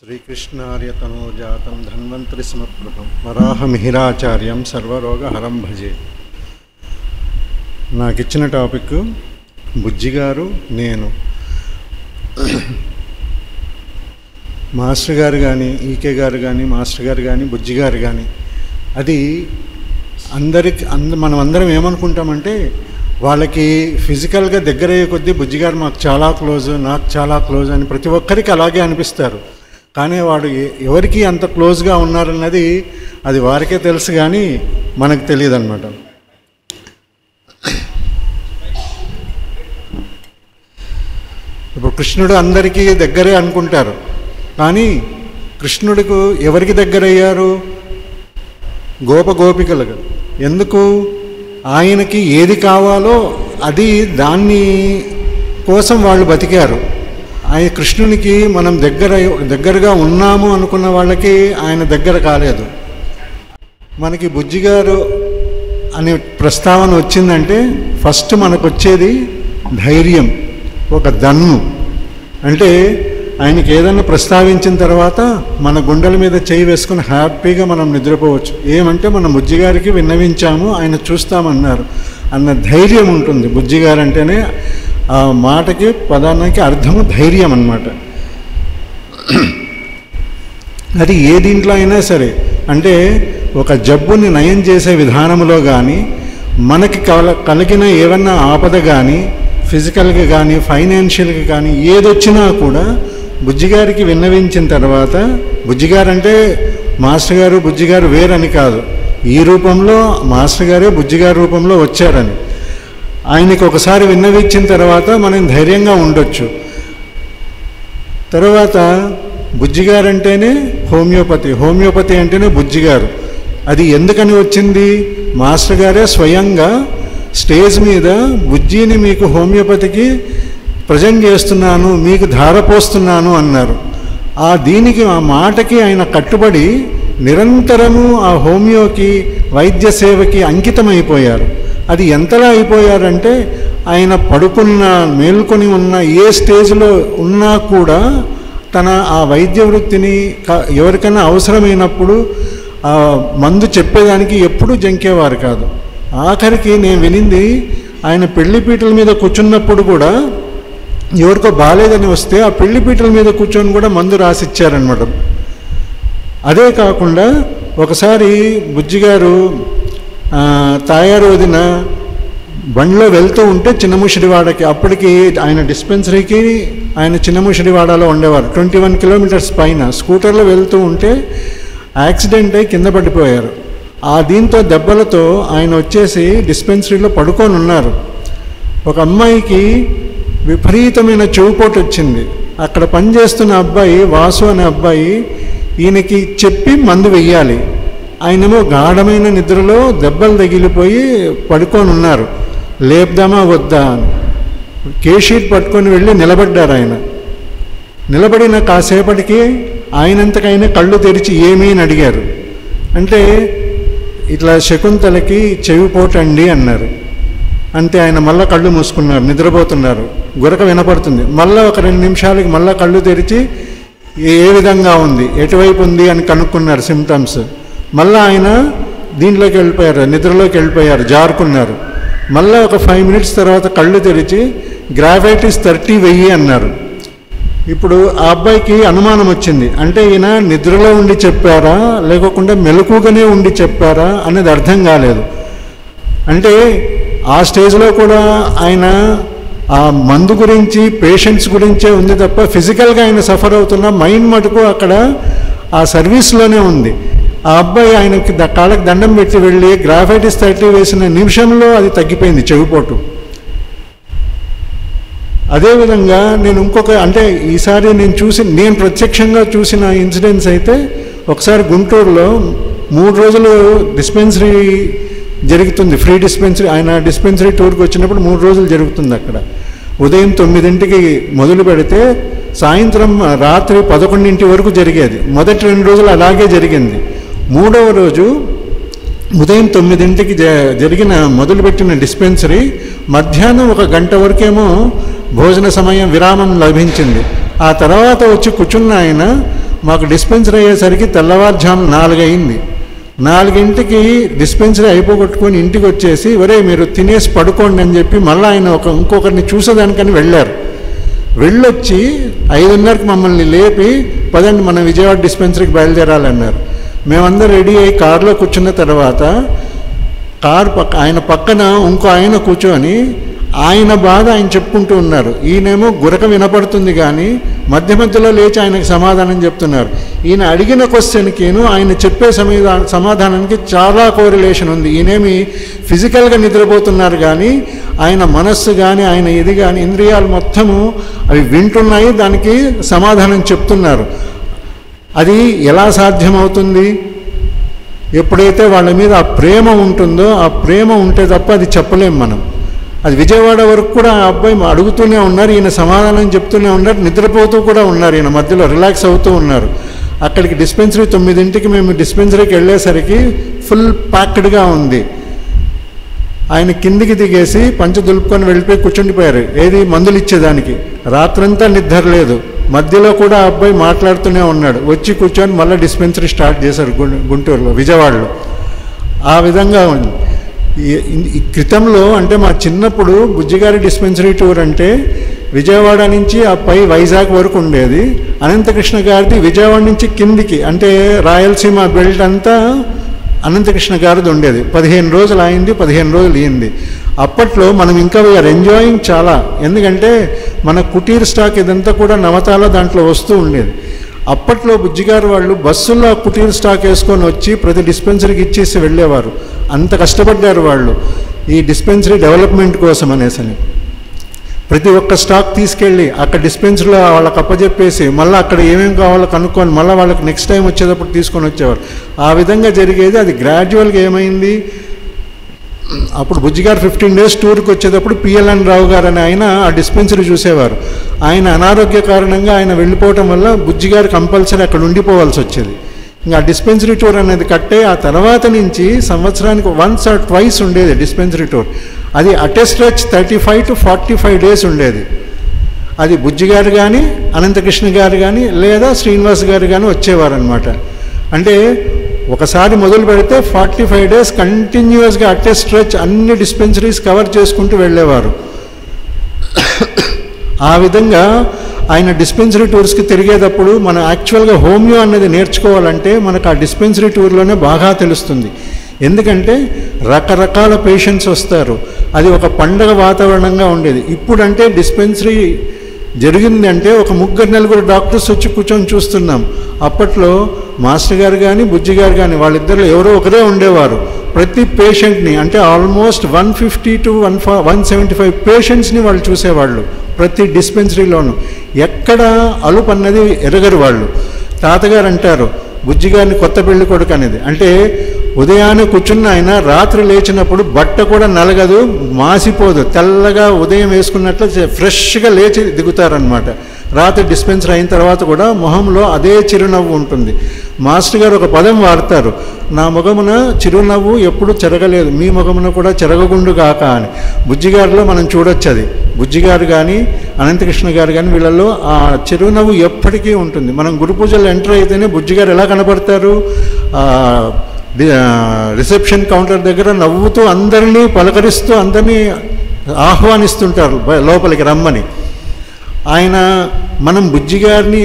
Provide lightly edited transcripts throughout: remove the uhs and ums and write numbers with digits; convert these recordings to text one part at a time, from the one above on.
శ్రీకృష్ణార్యతనోజాతం ధన్వంతరి సమప్రభం వరాహమిహిరాచార్యం సర్వరోగహరం భజే. నాకు ఇచ్చిన టాపిక్ బుజ్జిగారు నేను. మాస్టర్ గారు కానీ, ఈకే గారు కానీ, మాస్టర్ గారు కానీ, బుజ్జిగారు కానీ, అది మనం అందరం ఏమనుకుంటామంటే వాళ్ళకి ఫిజికల్గా దగ్గరయ్యే కొద్దీ బుజ్జిగారు మాకు చాలా క్లోజ్, నాకు చాలా క్లోజ్ అని ప్రతి ఒక్కరికి అలాగే అనిపిస్తారు. కానీ వాడు ఎవరికి అంత క్లోజ్గా ఉన్నారన్నది అది వారికే తెలుసు, కానీ మనకు తెలియదు అన్నమాట. ఇప్పుడు కృష్ణుడు అందరికీ దగ్గరే అనుకుంటారు, కానీ కృష్ణుడికి ఎవరికి దగ్గరయ్యారు? గోపికలుగా. ఎందుకు? ఆయనకి ఏది కావాలో అది దాన్ని కోసం వాళ్ళు బతికారు. ఆయన కృష్ణునికి మనం దగ్గరగా ఉన్నాము అనుకున్న వాళ్ళకి ఆయన దగ్గర కాలేదు. మనకి బుజ్జిగారు అనే ప్రస్తావన వచ్చిందంటే ఫస్ట్ మనకు వచ్చేది ధైర్యం, ఒక దన్ను. అంటే ఆయనకి ఏదన్నా ప్రస్తావించిన తర్వాత మన గుండెల మీద చేయి వేసుకుని హ్యాపీగా మనం నిద్రపోవచ్చు. ఏమంటే మనం బుజ్జిగారికి విన్నవించాము, ఆయన చూస్తామన్నారు అన్న ధైర్యం ఉంటుంది. బుజ్జిగారు అంటేనే ఆ మాటకి పదానికి అర్థము ధైర్యం అన్నమాట. అది ఏ దీంట్లో అయినా సరే, అంటే ఒక జబ్బుని నయం చేసే విధానంలో కానీ, మనకి కలిగిన ఏమన్నా ఆపద కానీ, ఫిజికల్గా కానీ, ఫైనాన్షియల్గా కానీ ఏదొచ్చినా కూడా బుజ్జిగారికి విన్నవించిన తర్వాత, బుజ్జిగారు అంటే మాస్టర్ గారు బుజ్జిగారు వేరని కాదు, ఈ రూపంలో మాస్టర్ గారే బుజ్జిగారి రూపంలో వచ్చారని ఆయనకి ఒకసారి విన్నవించిన తర్వాత మనం ధైర్యంగా ఉండొచ్చు. తర్వాత బుజ్జిగారు అంటేనే హోమియోపతి అంటేనే బుజ్జిగారు. అది ఎందుకని వచ్చింది? మాస్టర్ గారే స్వయంగా స్టేజ్ మీద బుజ్జిని మీకు హోమియోపతికి ప్రజెంట్ చేస్తున్నాను, మీకు ధారపోస్తున్నాను అన్నారు. ఆ మాటకి ఆయన కట్టుబడి నిరంతరము ఆ హోమియోకి వైద్య సేవకి అంకితమైపోయారు. అది ఎంతలా అయిపోయారంటే ఆయన మేల్కొని ఉన్న ఏ స్టేజ్లో ఉన్నా కూడా తన ఆ వైద్య వృత్తిని ఎవరికైనా అవసరమైనప్పుడు మందు చెప్పేదానికి ఎప్పుడూ జంకేవారు కాదు. ఆఖరికి నేను వినింది, ఆయన పెళ్లిపీటల మీద కూర్చున్నప్పుడు కూడా ఎవరికో బాగాలేదని వస్తే ఆ పెళ్లిపీటల మీద కూర్చొని కూడా మందు రాసిచ్చారనమాట. అదే కాకుండా ఒకసారి బుజ్జిగారు తాయారు వదిన బండిలో వెళ్తూ ఉంటే చిన్నముషిడివాడకి, అప్పటికి ఆయన డిస్పెన్సరీకి ఆయన చిన్నముషిడివాడలో ఉండేవారు, 21 కిలోమీటర్స్ పైన స్కూటర్లో వెళ్తూ ఉంటే యాక్సిడెంట్ అయి కింద పడిపోయారు. దీంతో దెబ్బలతో ఆయన వచ్చేసి డిస్పెన్సరీలో పడుకొని ఉన్నారు. ఒక అమ్మాయికి విపరీతమైన చెవుపోటు వచ్చింది. అక్కడ పనిచేస్తున్న అబ్బాయి, వాసు అనే అబ్బాయి, ఈయనకి చెప్పి మందు వెయ్యాలి. ఆయనేమో గాఢమైన నిద్రలో దెబ్బలు తగిలిపోయి పడుకొని ఉన్నారు. లేపుదామా వద్దా అని కేషీట్ పట్టుకొని వెళ్ళి నిలబడ్డారు. ఆయన నిలబడిన కాసేపటికి ఆయనంతకైనా కళ్ళు తెరిచి ఏమీ అని అడిగారు. అంటే ఇట్లా శకుంతలకి చెవిపోటండి అన్నారు. అంతే, ఆయన మళ్ళీ కళ్ళు మూసుకున్నారు, నిద్రపోతున్నారు. గురక వినపడుతుంది. మళ్ళీ ఒక 2 నిమిషాలకి మళ్ళీ కళ్ళు తెరిచి ఏ విధంగా ఉంది, ఎటువైపు ఉంది అని కనుక్కున్నారు సిమ్టమ్స్. మళ్ళీ ఆయన దీంట్లోకి వెళ్ళిపోయారు, నిద్రలోకి వెళ్ళిపోయారు, జారుకున్నారు. మళ్ళీ ఒక 5 మినిట్స్ తర్వాత కళ్ళు తెరిచి గ్రావైటిస్ 30 వెయ్యి అన్నారు. ఇప్పుడు ఆ అబ్బాయికి అనుమానం వచ్చింది, అంటే ఈయన నిద్రలో ఉండి చెప్పారా లేకోకుండా మెలకుగానే ఉండి చెప్పారా అనేది అర్థం కాలేదు. అంటే ఆ స్టేజ్లో కూడా ఆయన ఆ మందు గురించి, పేషెంట్స్ గురించే ఉంది తప్ప ఫిజికల్గా ఆయన సఫర్ అవుతున్న మైండ్ మటుకు అక్కడ ఆ సర్వీస్లోనే ఉంది. ఆ అబ్బాయి ఆయనకి కాళ్ళకి దండం పెట్టి వెళ్ళి గ్రాఫైటిస్ 30 వేసిన నిమిషంలో అది తగ్గిపోయింది, చెవిపోటు. అదేవిధంగా నేను అంటే ఈసారి నేను ప్రత్యక్షంగా చూసిన ఇన్సిడెంట్స్ అయితే, ఒకసారి గుంటూరులో 3 రోజులు డిస్పెన్సరీ జరుగుతుంది, ఫ్రీ డిస్పెన్సరీ. ఆయన డిస్పెన్సరీ టూర్కి వచ్చినప్పుడు 3 రోజులు జరుగుతుంది అక్కడ. ఉదయం 9ంటికి మొదలు పెడితే సాయంత్రం రాత్రి 11 వరకు జరిగేది. మొదటి 2 రోజులు అలాగే జరిగింది. 3వ రోజు ఉదయం 9ంటికి మొదలుపెట్టిన డిస్పెన్సరీ మధ్యాహ్నం 1 గంట వరకేమో భోజన సమయం విరామం లభించింది. ఆ తర్వాత వచ్చి కూర్చున్న ఆయన మాకు డిస్పెన్సరీ అయ్యేసరికి తెల్లవారుజాము 4 అయింది. 4ంటికి డిస్పెన్సరీ అయిపోగొట్టుకొని ఇంటికి వచ్చేసి ఒరే మీరు తినేసి పడుకోండి అని చెప్పి మళ్ళీ ఆయన ఇంకొకరిని చూసేదానికని వెళ్ళారు. వెళ్ళొచ్చి 5:30కి మమ్మల్ని లేపి పదండి మనం విజయవాడ డిస్పెన్సరీకి బయలుదేరాలన్నారు. మేమందరం రెడీ అయ్యి కారులో కూర్చున్న తర్వాత ఆయన పక్కన ఇంకో ఆయన కూర్చొని ఆయన బాధ ఆయన చెప్పుకుంటూ ఉన్నారు. ఈయనేమో గురక వినపడుతుంది కానీ మధ్య మధ్యలో లేచి ఆయనకు సమాధానం చెప్తున్నారు. ఈయన అడిగిన క్వశ్చన్కిను ఆయన చెప్పే సమాధానానికి చాలా కోరిలేషన్ ఉంది. ఈయనేమి ఫిజికల్గా నిద్రపోతున్నారు కానీ ఆయన మనస్సు కానీ ఆయన ఇది కానీ ఇంద్రియాలు మొత్తము అవి వింటున్నాయి, దానికి సమాధానం చెప్తున్నారు. అది ఎలా సాధ్యమవుతుంది? ఎప్పుడైతే వాళ్ళ మీద ఆ ప్రేమ ఉంటుందో, ఆ ప్రేమ ఉంటే తప్ప అది చెప్పలేం మనం. అది విజయవాడ వరకు కూడా ఆ అబ్బాయి అడుగుతూనే ఉన్నారు, ఈయన సమాధానం చెప్తూనే ఉన్నారు, నిద్రపోతూ కూడా ఉన్నారు, ఈయన మధ్యలో రిలాక్స్ అవుతూ ఉన్నారు. అక్కడికి డిస్పెన్సరీ 9ంటికి మేము డిస్పెన్సరీకి వెళ్ళేసరికి ఫుల్ ప్యాక్డ్గా ఉంది. ఆయన కిందికి దిగేసి పంచ దులుపుకొని వెళ్ళిపోయి కూర్చుండిపోయారు. ఏది మందులు ఇచ్చేదానికి. రాత్రంతా నిద్ర లేదు. మధ్యలో కూడా ఆ అబ్బాయి మాట్లాడుతూనే ఉన్నాడు. వచ్చి కూర్చొని మళ్ళీ డిస్పెన్సరీ స్టార్ట్ చేశారు గుంటూరులో, విజయవాడలో. ఆ విధంగా ఉంది. ఈ క్రితంలో అంటే మా చిన్నప్పుడు బుజ్జిగారి డిస్పెన్సరీ టూర్ అంటే విజయవాడ నుంచి ఆ పై వైజాగ్ వరకు ఉండేది. అనంతకృష్ణ గారిది విజయవాడ నుంచి కిందికి అంటే రాయలసీమ బెల్ట్ అంతా అనంతకృష్ణ గారిది ఉండేది. 15 రోజులు అయింది, 15 రోజులు అయింది. అప్పట్లో మనం ఇంకా వీఆర్ ఎంజాయింగ్ చాలా. ఎందుకంటే మన కుటీర్ స్టాక్ ఇదంతా కూడా నవతాల దాంట్లో వస్తూ ఉండేది. అప్పట్లో బుజ్జిగారు వాళ్ళు బస్సుల్లో కుటీర్ స్టాక్ వేసుకొని వచ్చి ప్రతి డిస్పెన్సరీకి ఇచ్చేసి వెళ్ళేవారు. అంత కష్టపడ్డారు వాళ్ళు ఈ డిస్పెన్సరీ డెవలప్మెంట్ కోసం అనేసని. ప్రతి ఒక్క స్టాక్ తీసుకెళ్ళి అక్కడ డిస్పెన్సరీలో వాళ్ళకి అప్పచెప్పేసి మళ్ళీ అక్కడ ఏమేమి కావాలో కనుక్కొని మళ్ళీ వాళ్ళకి నెక్స్ట్ టైం వచ్చేటప్పుడు తీసుకొని వచ్చేవారు. ఆ విధంగా జరిగేది. అది గ్రాడ్యువల్గా ఏమైంది, అప్పుడు బుజ్జిగారు 15 డేస్ టూర్కి వచ్చేటప్పుడు పిఎల్ఎన్ రావు గారు అని ఆయన ఆ డిస్పెన్సరీ చూసేవారు. ఆయన అనారోగ్య కారణంగా ఆయన వెళ్ళిపోవటం వల్ల బుజ్జిగారు కంపల్సరీ అక్కడ ఉండిపోవాల్సి వచ్చేది. ఇంకా ఆ డిస్పెన్సరీ టూర్ అనేది కట్టే ఆ తర్వాత నుంచి సంవత్సరానికి 1 or 2 ఉండేది డిస్పెన్సరీ టూర్. అది అటెస్ట్రెచ్ 35 to 45 డేస్ ఉండేది. అది బుజ్జిగారు కానీ అనంతకృష్ణ గారు కానీ లేదా శ్రీనివాస్ గారు కానీ వచ్చేవారు అనమాట. అంటే ఒకసారి మొదలు పెడితే 45 డేస్ కంటిన్యూస్గా అటెస్ట్రెచ్ అన్ని డిస్పెన్సరీస్ కవర్ చేసుకుంటూ వెళ్ళేవారు. ఆ విధంగా ఆయన డిస్పెన్సరీ టూర్స్కి తిరిగేటప్పుడు మనం యాక్చువల్గా హోమియో అన్నది నేర్చుకోవాలంటే మనకు ఆ డిస్పెన్సరీ టూర్లోనే బాగా తెలుస్తుంది. ఎందుకంటే రకరకాల పేషెంట్స్ వస్తారు. అది ఒక పండగ వాతావరణంగా ఉండేది. ఇప్పుడంటే డిస్పెన్సరీ జరిగిందంటే ఒక 3-4 డాక్టర్స్ వచ్చి కూర్చొని చూస్తున్నాం. అప్పట్లో మాస్టర్ గారు కానీ బుజ్జి గారు కానీ వాళ్ళిద్దరిలో ఎవరో ఒకరే ఉండేవారు. ప్రతి పేషెంట్ని అంటే ఆల్మోస్ట్ 150 to 175 పేషెంట్స్ని వాళ్ళు చూసేవాళ్ళు ప్రతి డిస్పెన్సరీలోనూ. ఎక్కడ అలుపు అన్నది ఎరగరు వాళ్ళు. తాతగారు అంటారు బుజ్జిగారిని కొత్త పెళ్లి కొడుకు అనేది. అంటే ఉదయాన్నే కూర్చున్న ఆయన రాత్రి లేచినప్పుడు బట్ట కూడా నలగదు, మాసిపోదు, తెల్లగా ఉదయం వేసుకున్నట్లు ఫ్రెష్గా లేచి దిగుతారనమాట. రాత్రి డిస్పెన్సరీ అయిన తర్వాత కూడా మొహంలో అదే చిరునవ్వు ఉంటుంది. మాస్టర్ గారు ఒక పదం వాడతారు, నా ముఖమున చిరునవ్వు ఎప్పుడు చెరగలేదు, మీ ముఖమున కూడా చెరగగుండు కాక అని. బుజ్జిగారిలో మనం చూడొచ్చు అది. బుజ్జిగారు కానీ అనంతకృష్ణ గారు కానీ వీళ్ళల్లో ఆ చిరునవ్వు ఎప్పటికీ ఉంటుంది. మనం గురు పూజలు ఎంటర్ అయితేనే బుజ్జిగారు ఎలా కనపడతారు, రిసెప్షన్ కౌంటర్ దగ్గర నవ్వుతూ అందరినీ పలకరిస్తూ అందరినీ ఆహ్వానిస్తుంటారు లోపలికి రమ్మని. ఆయన మనం బుజ్జిగారిని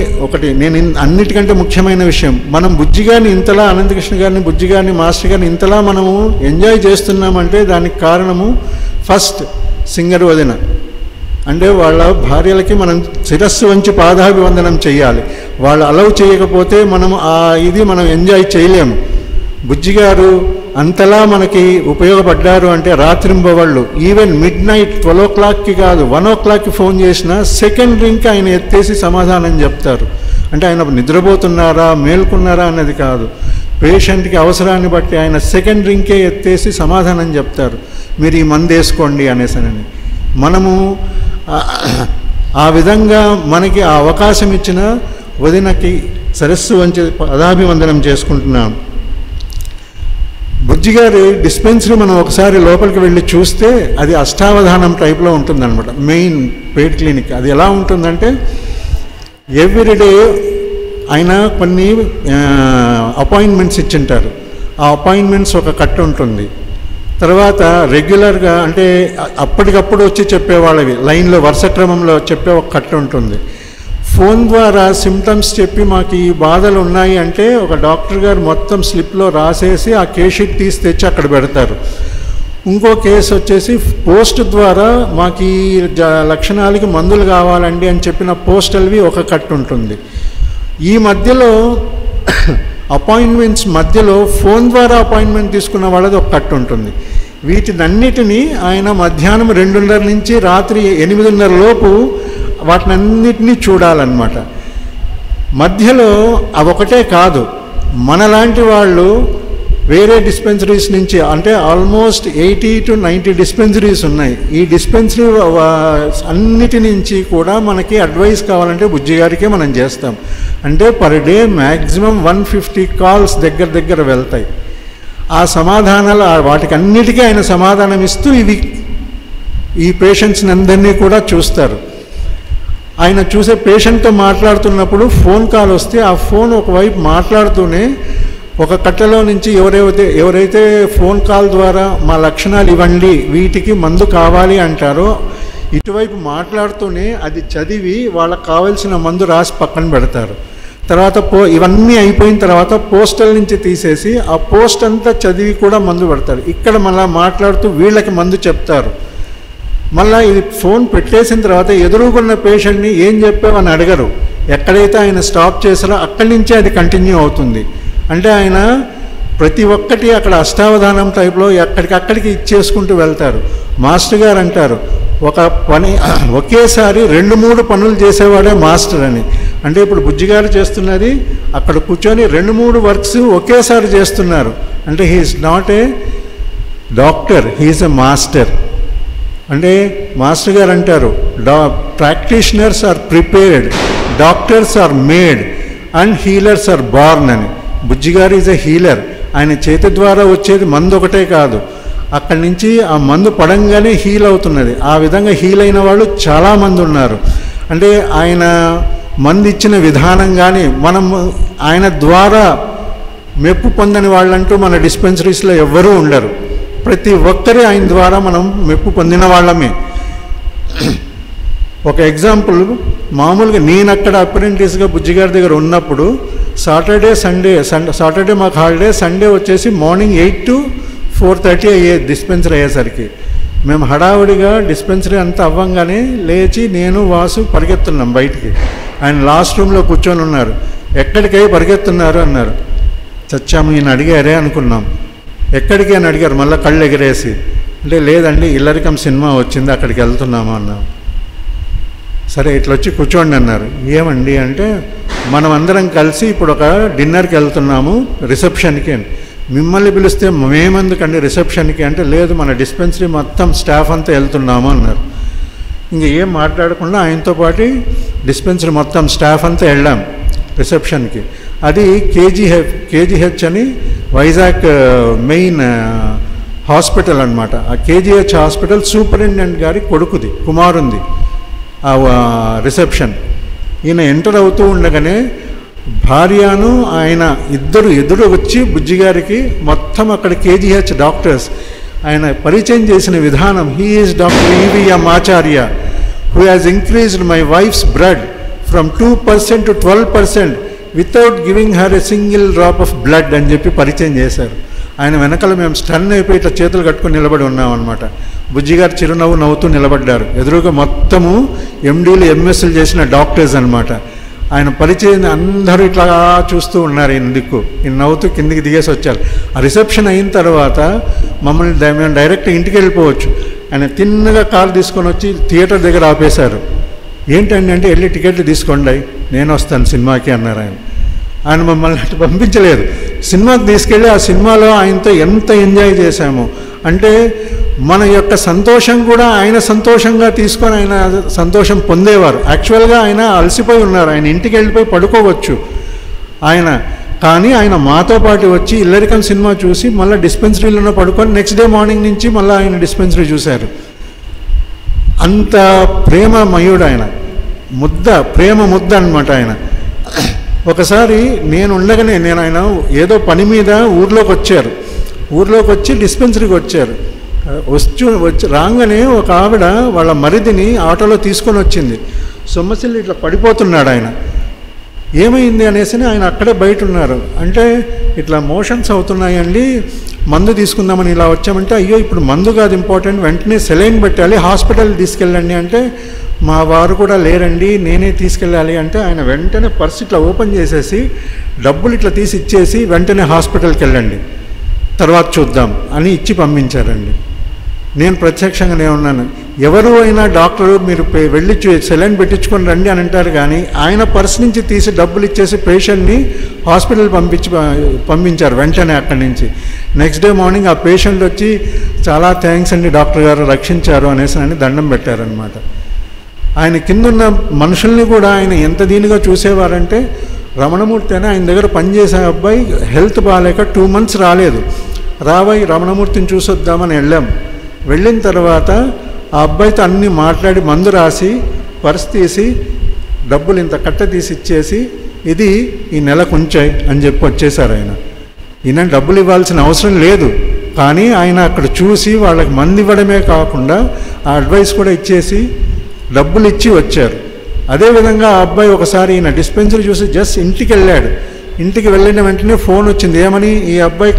నేను అన్నిటికంటే ముఖ్యమైన విషయం, మనం బుజ్జిగారిని ఇంతలా అనంతకృష్ణ గారిని బుజ్జిగారిని మాస్టర్ గారిని ఇంతలా మనము ఎంజాయ్ చేస్తున్నామంటే దానికి కారణము ఫస్ట్ సింగర్ వదిన. అంటే వాళ్ళ భార్యలకి మనం శిరస్సు వంచి పాదాభివందనం చేయాలి. వాళ్ళు అలౌ చేయకపోతే మనం ఎంజాయ్ చేయలేము. బుజ్జిగారు అంతలా మనకి ఉపయోగపడ్డారు అంటే రాత్రింబవళ్ళు ఈవెన్ midnight 12 o'clockకి కాదు 1 o'clockకి ఫోన్ చేసినా సెకండ్ రింగ్కి ఆయన ఎత్తేసి సమాధానం చెప్తారు. అంటే ఆయన నిద్రపోతున్నారా మేల్కున్నారా అన్నది కాదు, పేషెంట్కి అవసరాన్ని బట్టి ఆయన సెకండ్ రింగ్కే ఎత్తేసి సమాధానం చెప్తారు, మీరు ఈ మందు వేసుకోండి అనేసనని. మనము ఆ విధంగా మనకి ఆ అవకాశం ఇచ్చిన వదినకి సరస్సు వంచి పదాభివందనం చేసుకుంటున్నాం. బుజ్జిగారి డిస్పెన్సరీ మనం ఒకసారి లోపలికి వెళ్ళి చూస్తే అది అష్టావధానం టైప్లో ఉంటుందన్నమాట. మెయిన్ పెయిడ్ క్లినిక్ అది ఎలా ఉంటుందంటే ఎవ్రీడే ఆయన కొన్ని అపాయింట్మెంట్స్ ఇచ్చింటారు. ఆ అపాయింట్మెంట్స్ ఒక కట్ట ఉంటుంది. తర్వాత రెగ్యులర్గా అంటే అప్పటికప్పుడు వచ్చి చెప్పేవాళ్ళవి లైన్లో వరుస క్రమంలో చెప్పే ఒక కట్ట ఉంటుంది. ఫోన్ ద్వారా సిమ్టమ్స్ చెప్పి మాకు ఈ బాధలు ఉన్నాయి అంటే ఒక డాక్టర్ గారు మొత్తం స్లిప్లో రాసేసి ఆ కేస్ షీట్ తీసి తెచ్చి అక్కడ పెడతారు. ఇంకో కేసు వచ్చేసి పోస్ట్ ద్వారా మాకు ఈ లక్షణాలకి మందులు కావాలండి అని చెప్పిన పోస్టల్వి ఒక కట్ట ఉంటుంది. ఈ మధ్యలో అపాయింట్మెంట్స్ మధ్యలో ఫోన్ ద్వారా అపాయింట్మెంట్ తీసుకున్న వాళ్ళది ఒక కట్ట ఉంటుంది. వీటినన్నిటినీ ఆయన మధ్యాహ్నం 2:30 నుంచి రాత్రి 8:30 లోపు వాటినన్నిటినీ చూడాలన్నమాట. మధ్యలో అవొకటే కాదు, మనలాంటి వాళ్ళు వేరే డిస్పెన్సరీస్ నుంచి అంటే ఆల్మోస్ట్ 80 to 90 డిస్పెన్సరీస్ ఉన్నాయి. ఈ డిస్పెన్సరీ అన్నిటి నుంచి కూడా మనకి అడ్వైస్ కావాలంటే బుజ్జి గారికే మనం చేస్తాం. అంటే పర్ డే మ్యాక్సిమం 150 కాల్స్ దగ్గర వెళ్తాయి. ఆ సమాధానాలు వాటికి అన్నిటికీ ఆయన సమాధానం ఇస్తూ ఈ పేషెంట్స్ని అందరినీ కూడా చూస్తారు. ఆయన చూసే పేషెంట్తో మాట్లాడుతున్నప్పుడు ఫోన్ కాల్ వస్తే ఆ ఫోన్ ఒకవైపు మాట్లాడుతూనే ఒక కట్టలో నుంచి ఎవరైతే ఫోన్ కాల్ ద్వారా మా లక్షణాలు ఇవ్వండి, వీటికి మందు కావాలి అంటారో ఇటువైపు మాట్లాడుతూనే అది చదివి వాళ్ళకి కావాల్సిన మందు రాసి పక్కన పెడతారు. తర్వాత ఇవన్నీ అయిపోయిన తర్వాత పోస్టల్ నుంచి తీసేసి ఆ పోస్ట్ అంతా చదివి కూడా మందు పెడతారు. ఇక్కడ మళ్ళీ మాట్లాడుతూ వీళ్ళకి మందు చెప్తారు. మళ్ళీ ఇది ఫోన్ పెట్టేసిన తర్వాత ఎదురుగున్న పేషెంట్ని ఏం చెప్పావని అడగరు. ఎక్కడైతే ఆయన స్టాప్ చేశారో అక్కడి నుంచే అది కంటిన్యూ అవుతుంది. అంటే ఆయన ప్రతి ఒక్కటి అక్కడ అష్టావధానం టైప్లో ఎక్కడికక్కడికి ఇచ్చేసుకుంటూ వెళ్తారు. మాస్టర్ గారు అంటారు ఒక పని ఒకేసారి 2-3 పనులు చేసేవాడే మాస్టర్ అని. అంటే ఇప్పుడు బుజ్జిగారు చేస్తున్నది అక్కడ కూర్చొని 2-3 వర్క్స్ ఒకేసారి చేస్తున్నారు. అంటే he's not a doctor, he's a master. అంటే మాస్టర్ గారు అంటారు practitioners are prepared, doctors are made and healers are born అని. బుజ్జిగారు ఈజ్ ఎ హీలర్. ఆయన చేతి ద్వారా వచ్చేది మందు ఒకటే కాదు, అక్కడి నుంచి ఆ మందు పడంగానే హీల్ అవుతున్నది. ఆ విధంగా హీల్ అయిన వాళ్ళు చాలామంది ఉన్నారు. అంటే ఆయన మందు ఇచ్చిన విధానం కానీ మనం ఆయన ద్వారా మెప్పు పొందని వాళ్ళంటూ మన డిస్పెన్సరీస్లో ఎవ్వరూ ఉండరు. ప్రతి ఒక్కరి ఆయన ద్వారా మనం మెప్పు పొందిన వాళ్ళమే. ఒక ఎగ్జాంపుల్, మామూలుగా నేను అక్కడ అప్రెంటిస్గా బుజ్జిగారి దగ్గర ఉన్నప్పుడు సాటర్డే మాకు హాలిడే, సండే వచ్చేసి మార్నింగ్ 8 to 4:30 అయ్యేది డిస్పెన్సరీ అయ్యేసరికి. మేము హడావుడిగా డిస్పెన్సరీ అంతా అవ్వంగానే లేచి నేను వాసు పరిగెత్తున్నాం బయటికి. ఆయన లాస్ట్ రూమ్లో కూర్చొని ఉన్నారు. ఎక్కడికై పరిగెత్తున్నారు అన్నారు. చచ్చాము, ఈయన అడిగారే అనుకున్నాం. ఎక్కడికి అని అడిగారు మళ్ళీ కళ్ళు ఎగిరేసి. అంటే లేదండి ఇల్లరికం సినిమా వచ్చింది అక్కడికి వెళ్తున్నాము అన్నాం. సరే ఇట్లా వచ్చి కూర్చోండి అన్నారు. ఏమండి అంటే మనం అందరం కలిసి ఇప్పుడు ఒక డిన్నర్కి వెళ్తున్నాము రిసెప్షన్కి అని. మిమ్మల్ని పిలిస్తే మేమెందుకండి రిసెప్షన్కి అంటే లేదు మన డిస్పెన్సరీ మొత్తం స్టాఫ్ అంతా వెళ్తున్నాము అన్నారు. ఇంక ఏం మాట్లాడకుండా ఆయనతో పాటు డిస్పెన్సరీ మొత్తం స్టాఫ్ అంతా వెళ్ళాం రిసెప్షన్కి. అది కేజీహెచ్ అని వైజాగ్ మెయిన్ హాస్పిటల్ అనమాట. ఆ కేజీహెచ్ హాస్పిటల్ సూపరింటెండెంట్ గారి కొడుకుది, కుమారుంది ఆ రిసెప్షన్. ఈయన ఎంటర్ అవుతూ ఉండగానే భార్యను ఆయన ఇద్దరు ఎదురు వచ్చి బుజ్జిగారికి మొత్తం అక్కడ కేజీహెచ్ డాక్టర్స్ ఆయన పరిచయం చేసిన విధానం, he is doctor EVM Acharya who has increased my wife's blood from 2% to 12% without giving her a single drop of blood అని చెప్పి పరిచయం చేశారు. ఆయన వెనకాల మేము స్టన్ అయిపోయి ఇట్లా చేతులు కట్టుకుని నిలబడి ఉన్నామన్నమాట. బుజ్జిగారు చిరునవ్వు నవ్వుతూ నిలబడ్డారు. ఎదురుగా మొత్తము ఎండీలు ఎంఎస్లు చేసిన డాక్టర్స్ అనమాట. ఆయన పరిచయం అందరూ ఇట్లా చూస్తూ ఉన్నారు. ఈయన దిక్కు ఈయన నవ్వుతూ కిందికి దిగేసి వచ్చారు. ఆ రిసెప్షన్ అయిన తర్వాత మమ్మల్ని మేము డైరెక్ట్ ఇంటికి వెళ్ళిపోవచ్చు. ఆయన తిన్నగా కారు తీసుకొని వచ్చి థియేటర్ దగ్గర ఆపేశారు. ఏంటండి అంటే వెళ్ళి టికెట్లు తీసుకోండి నేను వస్తాను సినిమాకి అన్నారు ఆయన. ఆయన మమ్మల్ని అటు పంపించలేదు, సినిమాకి తీసుకెళ్ళి ఆ సినిమాలో ఆయనతో ఎంత ఎంజాయ్ చేశాము అంటే మన యొక్క సంతోషం కూడా ఆయన సంతోషంగా తీసుకొని ఆయన సంతోషం పొందేవారు. యాక్చువల్గా ఆయన అలసిపోయి ఉన్నారు, ఆయన ఇంటికి వెళ్ళిపోయి పడుకోవచ్చు ఆయన. కానీ ఆయన మాతో పాటు వచ్చి ఇల్లరికం సినిమా చూసి మళ్ళీ డిస్పెన్సరీలోనే పడుకొని నెక్స్ట్ డే మార్నింగ్ నుంచి మళ్ళీ ఆయన డిస్పెన్సరీ చూశారు. అంత ప్రేమమయుడు ఆయన, ప్రేమ ముద్ద అనమాట ఆయన. ఒకసారి నేను ఉండగానే ఆయన ఏదో పని మీద ఊర్లోకి వచ్చి డిస్పెన్సరీకి వచ్చారు. వచ్చి రాగానే ఒక ఆవిడ వాళ్ళ మరిదిని ఆటోలో తీసుకొని వచ్చింది. సొమ్మసిల్లి ఇట్లా పడిపోతున్నాడు ఆయన. ఏమైంది అనేసి ఆయన అక్కడే బయట ఉన్నారు. అంటే ఇట్లా మోషన్స్ అవుతున్నాయండి, మందు తీసుకుందామని ఇలా వచ్చామంటే, అయ్యో ఇప్పుడు మందు కాదు ఇంపార్టెంట్, వెంటనే సెలైన్ పెట్టాలి, హాస్పిటల్ తీసుకెళ్ళండి అంటే, మా వారు కూడా లేరండి, నేనే తీసుకెళ్ళాలి అంటే, ఆయన వెంటనే పర్స్ ఇట్లా ఓపెన్ చేసేసి డబ్బులు ఇట్లా తీసి ఇచ్చేసి వెంటనే హాస్పిటల్కి వెళ్ళండి, తర్వాత చూద్దాం అని ఇచ్చి పంపించారండి. నేను ప్రత్యక్షంగానే ఉన్నాను. ఎవరు అయినా డాక్టరు మీరు వెళ్ళి సెలైన్ పెట్టించుకొని రండి అని అంటారు, కానీ ఆయన పర్స్ నుంచి తీసి డబ్బులు ఇచ్చేసి పేషెంట్ని హాస్పిటల్ పంపించారు వెంటనే అక్కడి నుంచి. నెక్స్ట్ డే మార్నింగ్ ఆ పేషెంట్ వచ్చి చాలా థ్యాంక్స్ అండి డాక్టర్ గారు, రక్షించారు అనేసి అని దండం పెట్టారనమాట. ఆయన కిందున్న మనుషుల్ని కూడా ఆయన ఎంత దీనిగా చూసేవారంటే, రమణమూర్తి అని ఆయన దగ్గర పనిచేసే అబ్బాయి హెల్త్ బాగాలేక 2 months రాలేదు. రాబోయి రమణమూర్తిని చూసొద్దామని వెళ్ళిన తర్వాత ఆ అబ్బాయితో అన్నీ మాట్లాడి మందు రాసి పర్స్ తీసి డబ్బులు ఇంత కట్ట తీసి ఇచ్చేసి, ఇది ఈ నెలకు ఉంచాయి అని చెప్పి వచ్చేసారు. ఈయన డబ్బులు ఇవ్వాల్సిన అవసరం లేదు, కానీ ఆయన అక్కడ చూసి వాళ్ళకి మందు ఇవ్వడమే కాకుండా ఆ అడ్వైస్ కూడా ఇచ్చేసి డబ్బులు ఇచ్చి వచ్చారు. అదేవిధంగా ఆ అబ్బాయి ఒకసారి ఈయన డిస్పెన్సరీ చూసి జస్ట్ ఇంటికి వెళ్ళాడు. ఇంటికి వెళ్ళిన వెంటనే ఫోన్ వచ్చింది. ఏమని, ఈ అబ్బాయి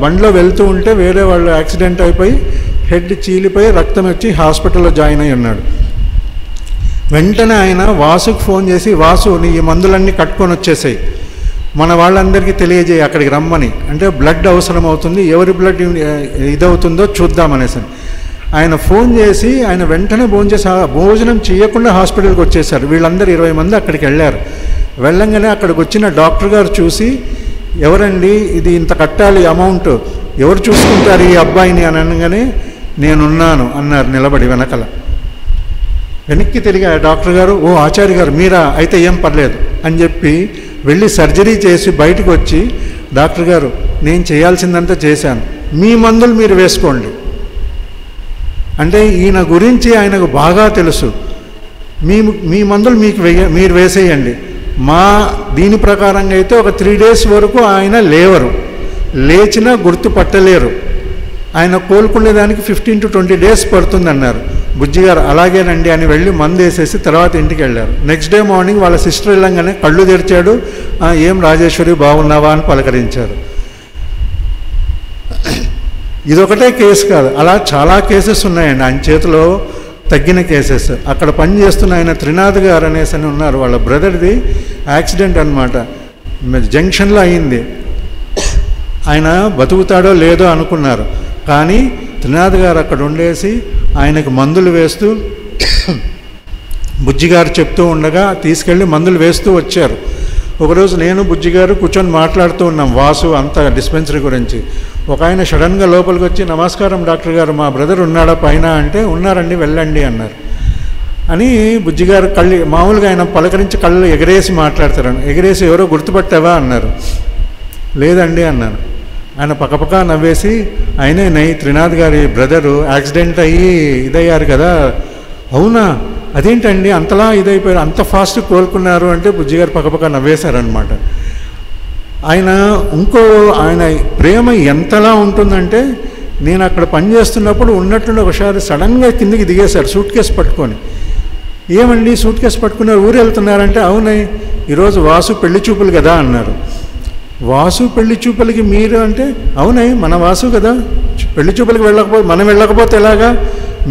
బండిలో వెళ్తూ ఉంటే వేరే వాళ్ళు యాక్సిడెంట్ అయిపోయి హెడ్ చీలిపోయి రక్తం వచ్చి హాస్పిటల్లో జాయిన్ అయి ఉన్నాడు. వెంటనే ఆయన వాసుకు ఫోన్ చేసి, వాసు నీ ఈ మందులన్నీ కట్టుకొని వచ్చేసాయి, మన వాళ్ళందరికీ తెలియజేయి అక్కడికి రమ్మని. అంటే బ్లడ్ అవసరం అవుతుంది, ఎవరి బ్లడ్ ఇదవుతుందో చూద్దామనేసి ఆయన ఫోన్ చేసి ఆయన వెంటనే భోజనం చేయకుండా హాస్పిటల్కి వచ్చేసారు. వీళ్ళందరూ 20 మంది అక్కడికి వెళ్ళారు. వెళ్ళంగానే అక్కడికి వచ్చిన డాక్టర్ గారు చూసి, ఎవరండి ఇది ఇంత కట్టాలి అమౌంట్, ఎవరు చూసుకుంటారు ఈ అబ్బాయిని అని అనగానే, నేనున్నాను అన్నారు నిలబడి వెనకల. వెనక్కి తిరిగి డాక్టర్ గారు, ఓ ఆచార్య గారు మీరా, అయితే ఏం పర్లేదు అని చెప్పి వెళ్ళి సర్జరీ చేసి బయటకు వచ్చి, డాక్టర్ గారు నేను చేయాల్సిందంతా చేశాను, మీ మందులు మీరు వేసుకోండి అంటే, ఈయన గురించి ఆయనకు బాగా తెలుసు. మీ మందులు మీరు వేసేయండి, మా దీని ప్రకారంగా అయితే ఒక 3 days వరకు ఆయన లేచినా గుర్తుపట్టలేరు, ఆయన కోలుకునేదానికి 15 to 20 days పడుతుందన్నారు. బుజ్జిగారు అలాగేనండి అని వెళ్ళి మందు వేసేసి తర్వాత ఇంటికి వెళ్ళారు. నెక్స్ట్ డే మార్నింగ్ వాళ్ళ సిస్టర్ వెళ్ళంగానే కళ్ళు తెరిచాడు. ఏం రాజేశ్వరి బాగున్నావా అని పలకరించారు. ఇదొకటే కేసు కాదు, అలా చాలా కేసెస్ ఉన్నాయండి ఆయన చేతిలో తగ్గిన కేసెస్. అక్కడ పనిచేస్తున్న ఆయన త్రినాథ్ గారు అనేసి అని ఉన్నారు, వాళ్ళ బ్రదర్ది యాక్సిడెంట్ అనమాట, జంక్షన్లో అయింది. ఆయన బతుకుతాడో లేదో అనుకున్నారు, కానీ త్రినాథ్ గారు అక్కడ ఉండేసి ఆయనకు మందులు వేస్తూ బుజ్జిగారు చెప్తూ ఉండగా తీసుకెళ్ళి మందులు వేస్తూ వచ్చారు. ఒకరోజు నేను బుజ్జిగారు కూర్చొని మాట్లాడుతూ ఉన్నాం వాసు అంత డిస్పెన్సరీ గురించి. ఒక ఆయన సడన్గా లోపలికి వచ్చి, నమస్కారం డాక్టర్ గారు, మా బ్రదర్ ఉన్నాడా పైన అంటే, ఉన్నారండి వెళ్ళండి అన్నారు. అని బుజ్జిగారు మామూలుగా ఆయన పలకరించి కళ్ళు ఎగరేసి మాట్లాడతారు. ఎగరేసి ఎవరో గుర్తుపట్టావా అన్నారు. లేదండి అన్నాను. ఆయన పక్కపక్క నవ్వేసి, ఆయనే త్రినాథ్ గారి బ్రదరు యాక్సిడెంట్ అయ్యి ఇదయ్యారు కదా. అవునా, అదేంటండి అంతలా ఇదైపోయారు, అంత ఫాస్ట్ కోలుకున్నారు అంటే బుజ్జిగారు పక్కపక్క నవ్వేశారనమాట. ఆయన ప్రేమ ఎంతలా ఉంటుందంటే, నేను అక్కడ పనిచేస్తున్నప్పుడు ఉన్నట్టుండి ఒకసారి సడన్గా కిందికి దిగేశారు సూట్ కేసు పట్టుకొని. ఏమండి సూట్ కేసు పట్టుకున్నారు, ఊరు వెళ్తున్నారంటే, అవునై ఈరోజు వాసు పెళ్లి చూపులు కదా అన్నారు. వాసు పెళ్లి చూపులకి మీరు అంటే, అవునై మన వాసు కదా, పెళ్లి చూపులకి మనం వెళ్ళకపోతే ఎలాగా,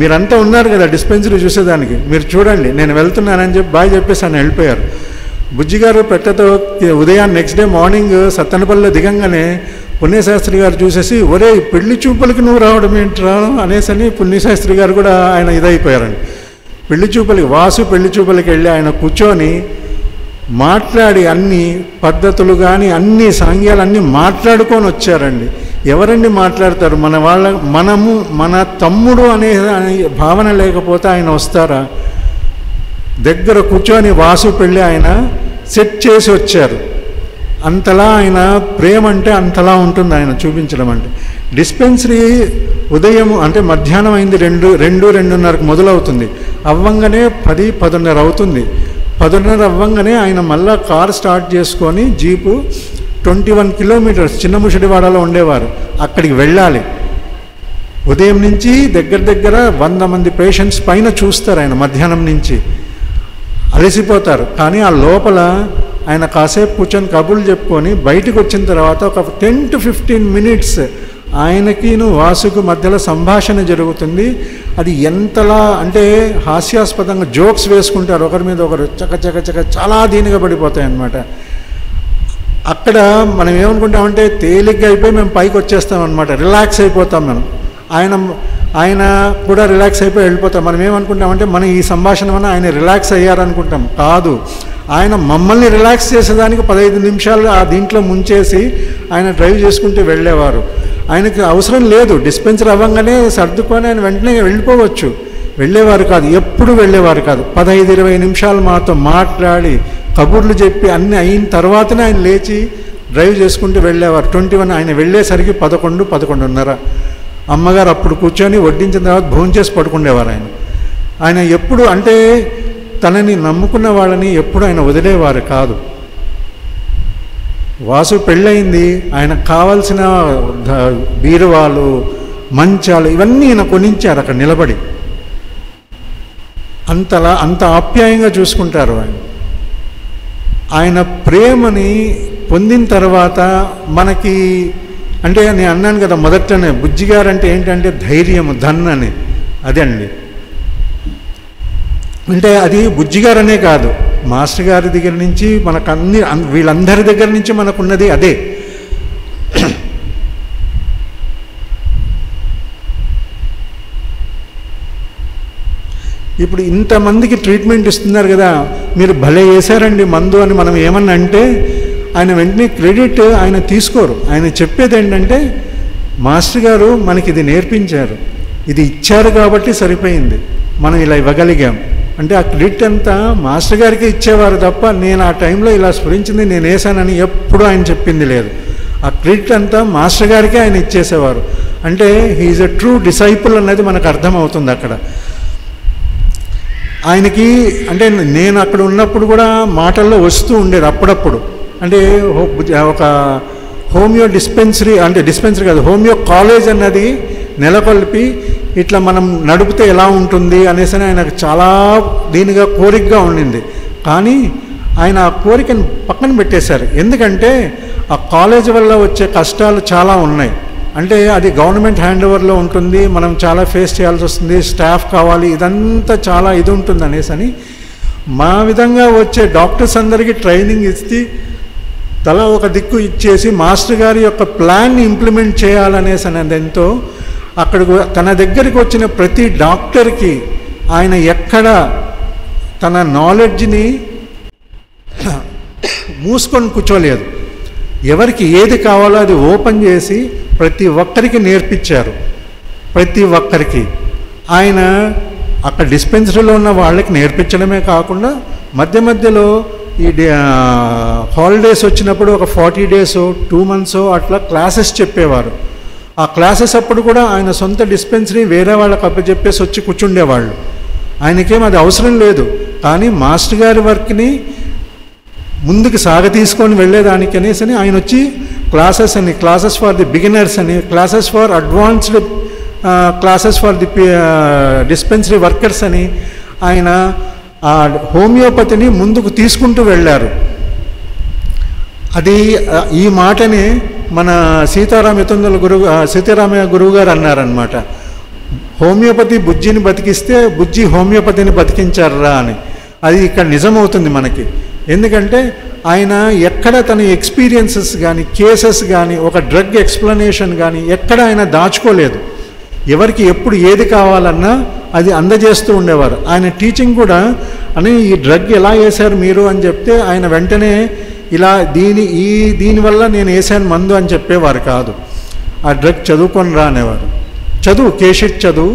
మీరంతా ఉన్నారు కదా డిస్పెన్సరీ చూసేదానికి, మీరు చూడండి నేను వెళ్తున్నానని చెప్పి బాయ్ చెప్పేసి ఆయన వెళ్ళిపోయారు. బుజ్జిగారు పెట్టతో ఉదయాన్ని నెక్స్ట్ డే మార్నింగ్ సత్తెనపల్లిలో దిగంగానే పుణ్యశాస్త్రి గారు చూసేసి, ఒరే పెళ్లి చూపులకి నువ్వు రావడం ఏంట్రా అనేసి అని పుణ్యశాస్త్రి గారు కూడా ఆయన ఇదైపోయారండి. వాసు పెళ్లి చూపులకి వెళ్ళి ఆయన కూర్చొని మాట్లాడి అన్ని పద్ధతులు కానీ అన్ని సాంగ్యాలు అన్నీ మాట్లాడుకొని వచ్చారండి. ఎవరండి మాట్లాడతారు, మనము మన తమ్ముడు అనే భావన లేకపోతే ఆయన వస్తారా? దగ్గర కూర్చొని వాసు పెళ్ళి ఆయన సెట్ చేసి వచ్చారు. అంతలా ఆయన ప్రేమ అంటే అంతలా ఉంటుంది ఆయన చూపించడం. అంటే డిస్పెన్సరీ ఉదయం అంటే మధ్యాహ్నం అయింది 2-2:30కు మొదలవుతుంది, అవ్వంగానే 10-10:30 అవుతుంది. 10:30 అవ్వంగానే ఆయన మళ్ళా కారు స్టార్ట్ చేసుకొని జీపు 21 కిలోమీటర్స్ చిన్న ముషడివాడలో ఉండేవారు, అక్కడికి వెళ్ళాలి. ఉదయం నుంచి దగ్గర 100 మంది పేషెంట్స్ పైన చూస్తారు ఆయన. మధ్యాహ్నం నుంచి అలసిపోతారు, కానీ ఆ లోపల ఆయన కాసేపు కూర్చొని కబుర్లు చెప్పుకొని బయటకు వచ్చిన తర్వాత ఒక 10 to 15 మినిట్స్ ఆయనకిను వాసుకు మధ్యలో సంభాషణ జరుగుతుంది. అది ఎంతలా అంటే హాస్యాస్పదంగా జోక్స్ వేసుకుంటారు ఒకరి మీద ఒకరు, చక చాలా దీనిగా పడిపోతాయి అన్నమాట. అక్కడ మనం ఏమనుకుంటామంటే తేలిగ్గా అయిపోయి మేము పైకి వచ్చేస్తామన్నమాట, రిలాక్స్ అయిపోతాం మనం. ఆయన కూడా రిలాక్స్ అయిపోయి వెళ్ళిపోతాం. మనం ఏమనుకుంటామంటే మనం ఈ సంభాషణ వల్ల ఆయన రిలాక్స్ అయ్యారనుకుంటాం. కాదు, ఆయన మమ్మల్ని రిలాక్స్ చేసేదానికి 15 నిమిషాలు ఆ దీంట్లో ముంచేసి ఆయన డ్రైవ్ చేసుకుంటూ వెళ్ళేవారు. ఆయనకు అవసరం లేదు, డిస్పెన్సర్ అవ్వగానే సర్దుకొని ఆయన వెంటనే వెళ్ళిపోవచ్చు. వెళ్ళేవారు కాదు, ఎప్పుడు వెళ్ళేవారు కాదు. 15-20 నిమిషాలు మాతో మాట్లాడి కబుర్లు చెప్పి అన్నీ అయిన తర్వాతనే ఆయన లేచి డ్రైవ్ చేసుకుంటూ వెళ్ళేవారు. 21 ఆయన వెళ్ళేసరికి 11-11:30. అమ్మగారు అప్పుడు కూర్చొని వడ్డించిన తర్వాత భోంచేసి పడుకుండేవారు. ఆయన ఎప్పుడు అంటే తనని నమ్ముకున్న వాళ్ళని ఎప్పుడు ఆయన వదిలేవారు కాదు. వాసు పెళ్ళయింది, ఆయనకు కావాల్సిన బీరువాలు, మంచాలు ఇవన్నీ ఈయన కొనించారు అక్కడ నిలబడి. అంత ఆప్యాయంగా చూసుకుంటారు ఆయన. ఆయన ప్రేమని పొందిన తర్వాత మనకి అంటే నేను అన్నాను కదా మొదట్లోనే, బుజ్జిగారు అంటే ఏంటంటే ధైర్యము, ధన్ అని. అదే అండి, అంటే అది బుజ్జిగారనే కాదు, మాస్టర్ గారి దగ్గర నుంచి మనకు వీళ్ళందరి దగ్గర నుంచి మనకున్నది అదే. ఇప్పుడు ఇంతమందికి ట్రీట్మెంట్ ఇస్తున్నారు కదా, మీరు భలే వేశారండి మందు అని మనం ఏమన్నా అంటే ఆయన వెంటనే క్రెడిట్ ఆయన తీసుకోరు. ఆయన చెప్పేది ఏంటంటే మాస్టర్ గారు మనకి ఇది నేర్పించారు, ఇది ఇచ్చారు కాబట్టి సరిపోయింది, మనం ఇలా ఇవ్వగలిగాం అంటే ఆ క్రెడిట్ అంతా మాస్టర్ గారికి ఇచ్చేవారు తప్ప నేను ఆ టైంలో ఇలా స్ఫురించింది నేను వేసానని ఎప్పుడు ఆయన చెప్పింది లేదు. ఆ క్రెడిట్ అంతా మాస్టర్ గారికి ఆయన ఇచ్చేసేవారు. అంటే హీఈస్ ఎ ట్రూ డిసైపుల్ అనేది మనకు అర్థమవుతుంది అక్కడ. ఆయనకి అంటే నేను అక్కడ ఉన్నప్పుడు కూడా మాటల్లో వస్తూ ఉండేది అప్పుడప్పుడు. అంటే ఒక హోమియో డిస్పెన్సరీ, అంటే డిస్పెన్సరీ కాదు, హోమియో కాలేజ్ అన్నది నెలకొల్పి ఇట్లా మనం నడిపితే ఎలా ఉంటుంది అనేసి ఆయనకు చాలా దీనిగా కోరికగా ఉండింది. కానీ ఆయన ఆ కోరికను పక్కన పెట్టేశారు. ఎందుకంటే ఆ కాలేజ్ వల్ల వచ్చే కష్టాలు చాలా ఉన్నాయి. అంటే అది గవర్నమెంట్ హ్యాండ్ ఓవర్లో ఉంటుంది, మనం చాలా ఫేస్ చేయాల్సి వస్తుంది, స్టాఫ్ కావాలి, ఇదంతా చాలా ఇది ఉంటుంది అనేసి అని మా విధంగా వచ్చే డాక్టర్స్ అందరికీ ట్రైనింగ్ ఇచ్చి తల ఒక దిక్కు ఇచ్చేసి మాస్టర్ గారి యొక్క ప్లాన్ని ఇంప్లిమెంట్ చేయాలనేసి అనేది ఎంతో అక్కడ తన దగ్గరికి వచ్చిన ప్రతి డాక్టర్కి ఆయన ఎక్కడ తన నాలెడ్జ్ని మూసుకొని కూర్చోలేదు. ఎవరికి ఏది కావాలో అది ఓపెన్ చేసి ప్రతి ఒక్కరికి నేర్పించారు. ప్రతి ఒక్కరికి ఆయన అక్కడ డిస్పెన్సరీలో ఉన్న వాళ్ళకి నేర్పించడమే కాకుండా మధ్య మధ్యలో ఈ హాలిడేస్ వచ్చినప్పుడు ఒక 40 days 2 months అట్లా క్లాసెస్ చెప్పేవారు. ఆ క్లాసెస్ అప్పుడు కూడా ఆయన సొంత డిస్పెన్సరీ వేరే వాళ్ళకి అప్పచెప్పేసి వచ్చి కూర్చుండేవాళ్ళు. ఆయనకేం అది అవసరం లేదు, కానీ మాస్టర్ గారి వర్క్ని ముందుకు సాగతీసుకొని వెళ్ళేదానికి అనేసి ఆయన వచ్చి క్లాసెస్ అని, క్లాసెస్ ఫర్ ది బిగినర్స్ అని, classes for advanced classes for the dispensary workers అని ఆయన ఆ హోమియోపతిని ముందుకు తీసుకుంటూ వెళ్ళారు. అది ఈ మాటని మన సీతారామయ్య గురువు గారు అన్నారనమాట. హోమియోపతి బుజ్జిని బతికిస్తే బుజ్జి హోమియోపతిని బతికించారా అని. అది ఇక్కడ నిజమవుతుంది మనకి. ఎందుకంటే ఆయన ఎక్కడ తన ఎక్స్పీరియన్సెస్ కానీ, కేసెస్ కానీ, ఒక డ్రగ్ ఎక్స్ప్లెనేషన్ కానీ ఎక్కడ ఆయన దాచుకోలేదు. ఎవరికి ఎప్పుడు ఏది కావాలన్నా అది అందజేస్తూ ఉండేవారు. ఆయన టీచింగ్ కూడా అని ఈ డ్రగ్ ఎలా వేశారు మీరు అని చెప్తే ఆయన వెంటనే ఇలా దీనివల్ల నేను వేసాను మందు అని చెప్పేవారు కాదు. ఆ డ్రగ్ చదువుకొని రా అనేవారు. చదువు, కేషిట్ చదువు,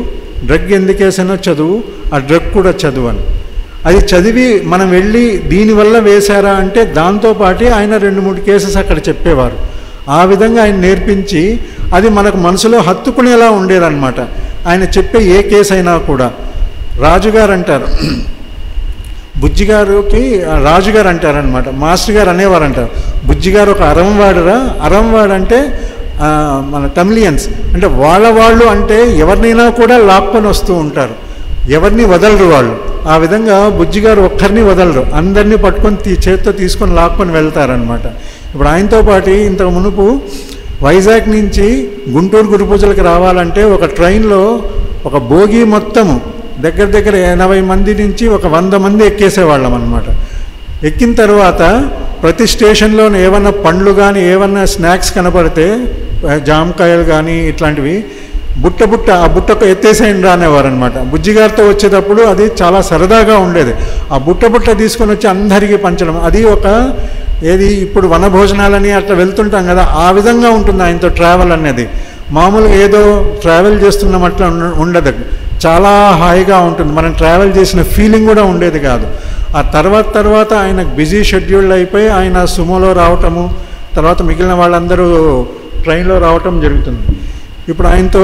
డ్రగ్ ఎందుకు వేసానో చదువు, ఆ డ్రగ్ కూడా చదువు అని. అది చదివి మనం వెళ్ళి దీనివల్ల వేశారా అంటే దాంతోపాటు ఆయన 2-3 కేసెస్ అక్కడ చెప్పేవారు. ఆ విధంగా ఆయన నేర్పించి అది మనకు మనసులో హత్తుకునేలా ఉండేదన్నమాట. ఆయన చెప్పే ఏ కేసు అయినా కూడా. రాజుగారు అంటారు, బుజ్జిగారుకి రాజుగారు అంటారనమాట, మాస్టర్ గారు అనేవారు అంటారు. బుజ్జిగారు ఒక అరంవాడురా. అరంవాడు అంటే మన తమిళియన్స్ అంటే వాళ్ళు అంటే ఎవరినైనా కూడా లాక్కొని వస్తూ ఉంటారు, ఎవరిని వదలరు వాళ్ళు. ఆ విధంగా బుజ్జిగారు ఒక్కరిని వదలరు, అందరినీ పట్టుకొని చేతితో తీసుకొని లాక్కొని వెళ్తారనమాట. ఇప్పుడు ఆయనతో పాటు ఇంతకు మునుపు వైజాగ్ నుంచి గుంటూరు గురు పూజలకు రావాలంటే ఒక ట్రైన్లో ఒక బోగి మొత్తము దగ్గర 80 మంది నుంచి ఒక 100 మంది ఎక్కేసేవాళ్ళం అనమాట. ఎక్కిన తర్వాత ప్రతి స్టేషన్లోనే ఏమన్నా పండ్లు కానీ ఏమన్నా స్నాక్స్ కనపడితే జామకాయలు కానీ ఇట్లాంటివి ఆ బుట్టకు ఎత్తేసేయండి అనేవారు అనమాట. బుజ్జిగారితో వచ్చేటప్పుడు అది చాలా సరదాగా ఉండేది. ఆ బుట్ట తీసుకొని వచ్చి అందరికీ పంచడం, అది ఒక ఇప్పుడు వనభోజనాలని అట్లా వెళ్తుంటాం కదా, ఆ విధంగా ఉంటుంది ఆయనతో ట్రావెల్ అనేది. మామూలుగా ఏదో ట్రావెల్ చేస్తున్నాం అట్లా ఉండదు, చాలా హాయిగా ఉంటుంది. మనం ట్రావెల్ చేసిన ఫీలింగ్ కూడా ఉండేది కాదు. ఆ తర్వాత ఆయన బిజీ షెడ్యూల్ అయిపోయి ఆయన సుమోలో రావటము, తర్వాత మిగిలిన వాళ్ళందరూ ట్రైన్లో రావటం జరుగుతుంది. ఇప్పుడు ఆయనతో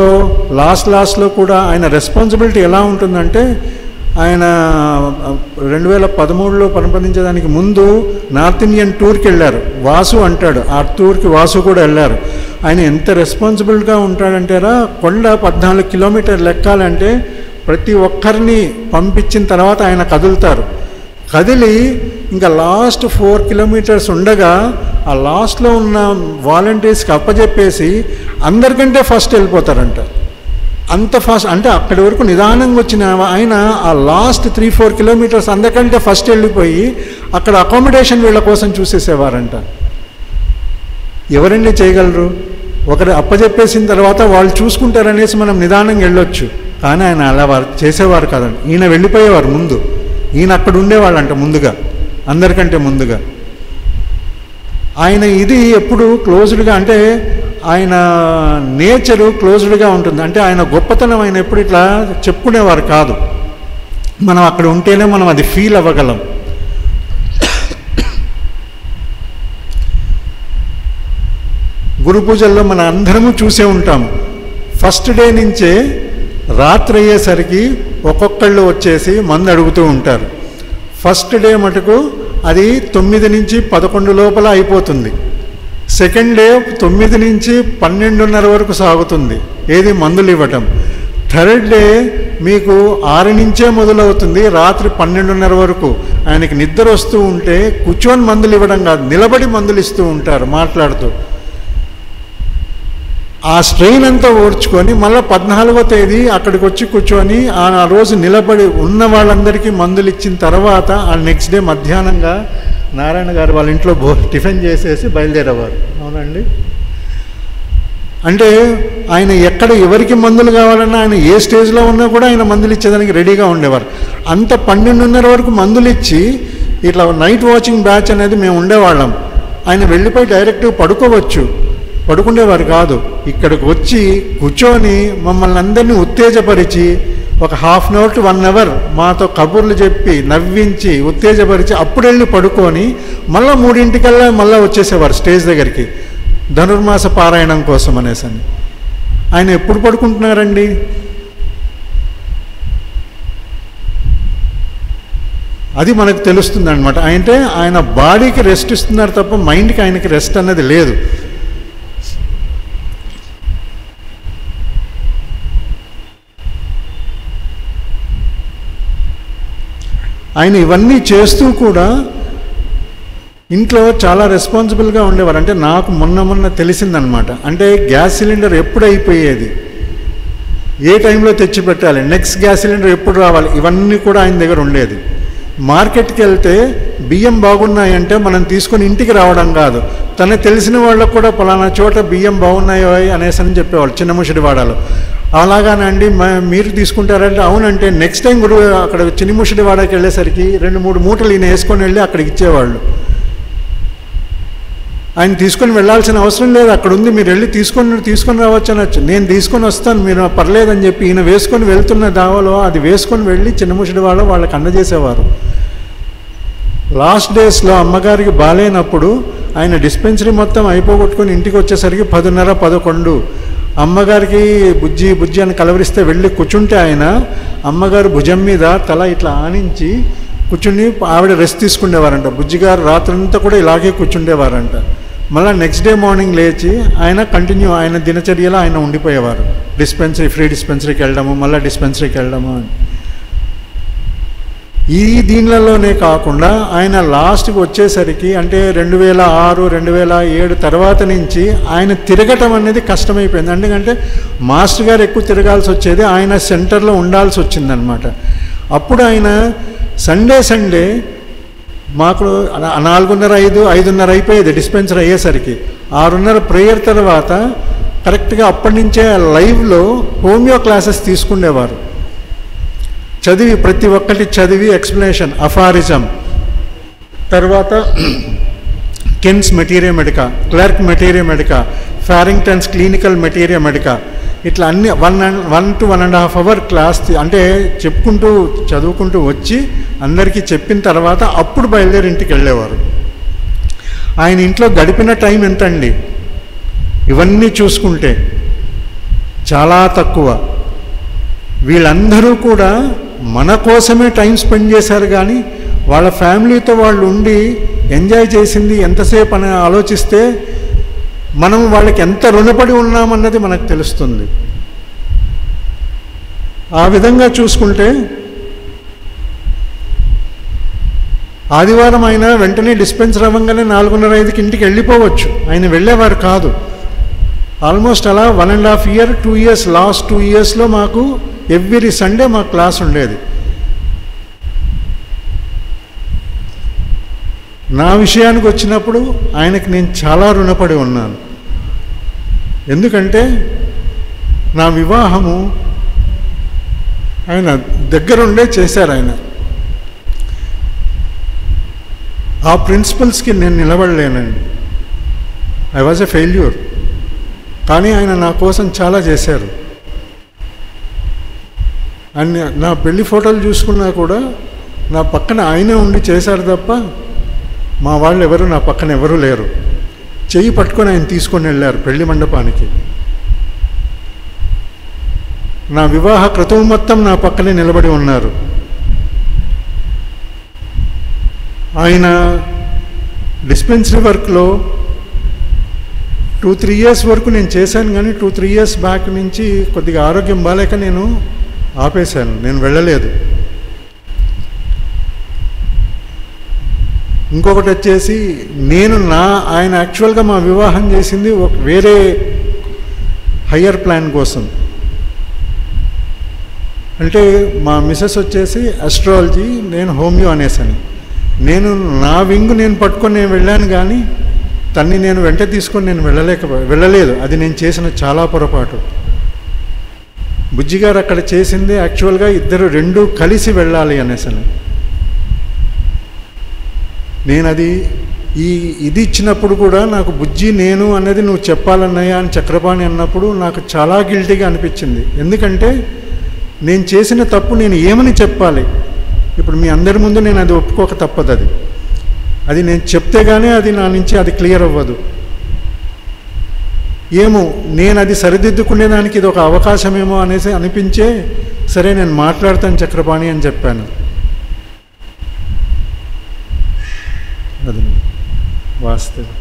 లాస్ట్లో కూడా ఆయన రెస్పాన్సిబిలిటీ ఎలా ఉంటుందంటే, ఆయన 2013లో పరిపాలించడానికి ముందు నార్త్ ఇండియన్ టూర్కి వెళ్ళారు. వాసు అంటాడు, ఆ టూర్కి వాసు కూడా వెళ్ళారు. ఆయన ఎంత రెస్పాన్సిబుల్గా ఉంటాడంటారా, కొండ 14 కిలోమీటర్లు ఎక్కాలంటే ప్రతి ఒక్కరిని పంపించిన తర్వాత ఆయన కదులుతారు. కదిలి ఇంకా లాస్ట్ 4 కిలోమీటర్స్ ఉండగా ఆ లాస్ట్లో ఉన్న వాలంటీర్స్కి అప్పచెప్పేసి అందరికంటే ఫస్ట్ వెళ్ళిపోతారంట. అంత ఫాస్ట్ అంటే అక్కడి వరకు నిదానంగా వచ్చిన ఆయన ఆ లాస్ట్ 3-4 కిలోమీటర్స్ అందరికంటే ఫస్ట్ వెళ్ళిపోయి అక్కడ అకామిడేషన్ వీళ్ళ కోసం చూసేసేవారంట. ఎవరండి చేయగలరు? ఒకరు అప్పచెప్పేసిన తర్వాత వాళ్ళు చూసుకుంటారనేసి మనం నిదానంగా వెళ్ళొచ్చు, కానీ ఆయన అలా చేసేవారు కదండి. ఈయన వెళ్ళిపోయేవారు ముందు, ఈయన అక్కడ ఉండేవాళ్ళంట ముందుగా, అందరికంటే ముందుగా. ఆయన ఇది ఎప్పుడు క్లోజ్డ్గా అంటే ఆయన నేచరు క్లోజ్డ్గా ఉంటుంది. అంటే ఆయన గొప్పతనం ఆయన ఎప్పుడు ఇట్లా చెప్పుకునేవారు కాదు, మనం అక్కడ ఉంటేనే మనం అది ఫీల్ అవ్వగలం. గురు పూజల్లో మన అందరము చూసే ఉంటాము. ఫస్ట్ డే నుంచే రాత్రి అయ్యేసరికి ఒక్కొక్కళ్ళు వచ్చేసి మందు అడుగుతూ ఉంటారు. ఫస్ట్ డే మటుకు అది 9 నుంచి 11 లోపల అయిపోతుంది. సెకండ్ డే 9 నుంచి 12:30 వరకు సాగుతుంది ఏది మందులు ఇవ్వటం. థర్డ్ డే మీకు 6 నుంచే మొదలవుతుంది, రాత్రి 12:30 వరకు. ఆయనకి నిద్ర వస్తూ ఉంటే కూర్చొని మందులు ఇవ్వడం కాదు, నిలబడి మందులు ఇస్తూ ఉంటారు మాట్లాడుతూ. ఆ స్ట్రెయిన్ అంతా ఓర్చుకొని మళ్ళీ 14వ తేదీ అక్కడికి వచ్చి కూర్చొని ఆ రోజు నిలబడి ఉన్న వాళ్ళందరికీ మందులు ఇచ్చిన తర్వాత ఆ నెక్స్ట్ డే మధ్యాహ్నంగా నారాయణ గారు వాళ్ళ ఇంట్లో టిఫిన్ చేసేసి బయలుదేరేవారు. అవునండి. అంటే ఆయన ఎక్కడ ఎవరికి మందులు కావాలన్నా ఆయన ఏ స్టేజ్లో ఉన్నా కూడా ఆయన మందులు ఇచ్చేదానికి రెడీగా ఉండేవారు. అంత 12:30 వరకు మందులు ఇచ్చి ఇట్లా నైట్ వాచింగ్ బ్యాచ్ అనేది మేము ఉండేవాళ్ళం. ఆయన వెళ్ళిపోయి డైరెక్ట్గా పడుకునేవారు కాదు, ఇక్కడికి వచ్చి కూర్చొని మమ్మల్ని అందరినీ ఉత్తేజపరిచి ఒక 1/2 అవర్ to 1 అవర్ మాతో కబుర్లు చెప్పి నవ్వించి ఉత్తేజపరిచి అప్పుడు వెళ్ళి పడుకొని మళ్ళీ 3 మళ్ళీ వచ్చేసేవారు స్టేజ్ దగ్గరికి ధనుర్మాస పారాయణం కోసం అనేసి. ఆయన ఎప్పుడు పడుకుంటున్నారండి? అది మనకు తెలుస్తుంది అనమాట. అంటే ఆయన బాడీకి రెస్ట్ ఇస్తున్నారు తప్ప మైండ్కి ఆయనకి రెస్ట్ అన్నది లేదు. ఆయన ఇవన్నీ చేస్తూ కూడా ఇంట్లో చాలా రెస్పాన్సిబుల్గా ఉండేవారు. అంటే నాకు మొన్న తెలిసిందనమాట. అంటే గ్యాస్ సిలిండర్ ఎప్పుడు అయిపోయేది, ఏ టైంలో తెచ్చి పెట్టాలి, నెక్స్ట్ గ్యాస్ సిలిండర్ ఎప్పుడు రావాలి, ఇవన్నీ కూడా ఆయన దగ్గర ఉండేది. మార్కెట్కి వెళ్తే బియ్యం బాగున్నాయంటే మనం తీసుకొని ఇంటికి రావడం కాదు, తనకు తెలిసిన వాళ్ళకు కూడా పలానా చోట బియ్యం బాగున్నాయో అనేసి అని చెప్పేవాళ్ళు చిన్నముషిడివాడలో. అలాగానండి మీరు తీసుకుంటారంటే అవునంటే నెక్స్ట్ టైం కూడా అక్కడ చిన్నముషిడివాడకి వెళ్ళేసరికి 2-3 మూటలు ఈయన వేసుకొని వెళ్ళి అక్కడికి ఇచ్చేవాళ్ళు. ఆయన తీసుకొని వెళ్ళాల్సిన అవసరం లేదు, అక్కడ ఉంది, మీరు వెళ్ళి తీసుకొని రావచ్చు అనొచ్చు. నేను తీసుకొని వస్తాను, మీరు పర్లేదని చెప్పి ఈయన వేసుకొని వెళ్తున్న దావలో అది వేసుకొని వెళ్ళి చిన్నముషిడివాడ వాళ్ళకి అందజేసేవారు. లాస్ట్ డేస్లో అమ్మగారికి బాగాలేనప్పుడు ఆయన డిస్పెన్సరీ మొత్తం అయిపోగొట్టుకొని ఇంటికి వచ్చేసరికి 10:30-11. అమ్మగారికి బుజ్జి అని కలవరిస్తే వెళ్ళి కూర్చుంటే ఆయన అమ్మగారు భుజం మీద తల ఇట్లా ఆనించి కూర్చుని ఆవిడ రెస్ట్ తీసుకునేవారంట. బుజ్జిగారు రాత్రంతా కూడా ఇలాగే కూర్చుండేవారంట. మళ్ళీ నెక్స్ట్ డే మార్నింగ్ లేచి ఆయన దినచర్యలో ఆయన ఉండిపోయేవారు. ఫ్రీ డిస్పెన్సరీకి వెళ్ళడము, మళ్ళీ డిస్పెన్సరీకి వెళ్ళడము అని. ఈ దీనిలలోనే కాకుండా ఆయన లాస్ట్కి వచ్చేసరికి అంటే 2006, 2007 తర్వాత నుంచి ఆయన తిరగటం అనేది కష్టమైపోయింది. ఎందుకంటే మాస్టర్ గారు ఎక్కువ తిరగాల్సి వచ్చేది, ఆయన సెంటర్లో ఉండాల్సి వచ్చిందనమాట. అప్పుడు ఆయన సండే మాకు 4:30, 5:30 అయిపోయేది డిస్పెన్సరీ అయ్యేసరికి. 6:30 ప్రేయర్ తర్వాత కరెక్ట్గా అప్పటి నుంచే లైవ్లో హోమియో క్లాసెస్ తీసుకునేవారు. ప్రతి ఒక్కటి చదివి ఎక్స్ప్లెనేషన్, అఫారిజం, తర్వాత Kent's materia medica, Clarke materia medica, Farrington's clinical materia medica, ఇట్లా అన్ని 1 to 1.5 hour క్లాస్ అంటే చదువుకుంటూ వచ్చి అందరికీ చెప్పిన తర్వాత అప్పుడు బయలుదేరి ఇంటికి వెళ్ళేవారు. ఆయన ఇంట్లో గడిపిన టైం ఎంతండి ఇవన్నీ చూసుకుంటే? చాలా తక్కువ. వీళ్ళందరూ కూడా మన కోసమే టైం స్పెండ్ చేశారు, కానీ వాళ్ళ ఫ్యామిలీతో వాళ్ళు ఉండి ఎంజాయ్ చేసింది ఎంతసేపు అని ఆలోచిస్తే మనం వాళ్ళకి ఎంత రుణపడి ఉన్నామన్నది మనకు తెలుస్తుంది. ఆ విధంగా చూసుకుంటే ఆదివారం అయినా వెంటనే డిస్పెన్సర్ అవ్వగానే 4:30, 5కి ఇంటికి వెళ్ళిపోవచ్చు. ఆయన వెళ్ళేవారు కాదు. ఆల్మోస్ట్ అలా 1.5 year, 2 years, లాస్ట్ 2 yearsలో మాకు ఎవ్రీ సండే మా క్లాస్ ఉండేది. నా విషయానికి వచ్చినప్పుడు ఆయనకి నేను చాలా రుణపడి ఉన్నాను. ఎందుకంటే నా వివాహము ఆయన దగ్గరుండే చేశారు. ఆయన ఆ ప్రిన్సిపల్స్కి నేను నిలబడలేనండి. I was a failure. కానీ ఆయన నా కోసం చాలా చేశారు. ఆయన నా పెళ్లి ఫోటోలు చూసుకున్నా కూడా నా పక్కన ఆయనే ఉండి చేశారు తప్ప మా వాళ్ళు ఎవరు నా పక్కన ఎవరూ లేరు. చెయ్యి పట్టుకొని ఆయన తీసుకొని వెళ్ళారు పెళ్లి మండపానికి. నా వివాహ క్రతువు మొత్తం నా పక్కనే నిలబడి ఉన్నారు. ఆయన డిస్పెన్సరీ వర్క్లో 2-3 years వరకు నేను చేశాను, కానీ 2-3 years బ్యాక్ నుంచి కొద్దిగా ఆరోగ్యం బాగాలేక నేను ఆపేశాను, నేను వెళ్ళలేదు. ఇంకొకటి వచ్చేసి ఆయన యాక్చువల్గా మా వివాహం చేసింది ఒక వేరే హయ్యర్ ప్లాన్ కోసం. అంటే మా మిసెస్ వచ్చేసి అస్ట్రాలజీ, నేను హోమియో అనేసాను. నా వింగు నేను పట్టుకొని నేను వెళ్ళాను, కానీ తన్ని నేను వెంట తీసుకొని నేను వెళ్ళలేదు. అది నేను చేసిన చాలా పొరపాటు. బుజ్జిగారు అక్కడ చేసింది యాక్చువల్గా రెండు కలిసి వెళ్ళాలి అనేసాను. నేను ఇది ఇచ్చినప్పుడు కూడా నాకు బుజ్జి నేను అన్నది నువ్వు చెప్పాలన్నయ్యా అని చక్రపాణి అన్నప్పుడు నాకు చాలా గిల్టీగా అనిపించింది. ఎందుకంటే నేను చేసిన తప్పు నేను ఏమని చెప్పాలి? ఇప్పుడు మీ అందరి ముందు నేను అది ఒప్పుకోక తప్పదు. అది నేను చెప్తే కానీ అది నా నుంచి అది క్లియర్ అవ్వదు. ఏమో నేను అది సరిదిద్దుకునేదానికి ఇది ఒక అవకాశమేమో అనేసి అనిపించే సరే నేను మాట్లాడతాను చక్రపాణి అని చెప్పాను. అది వాస్తవం.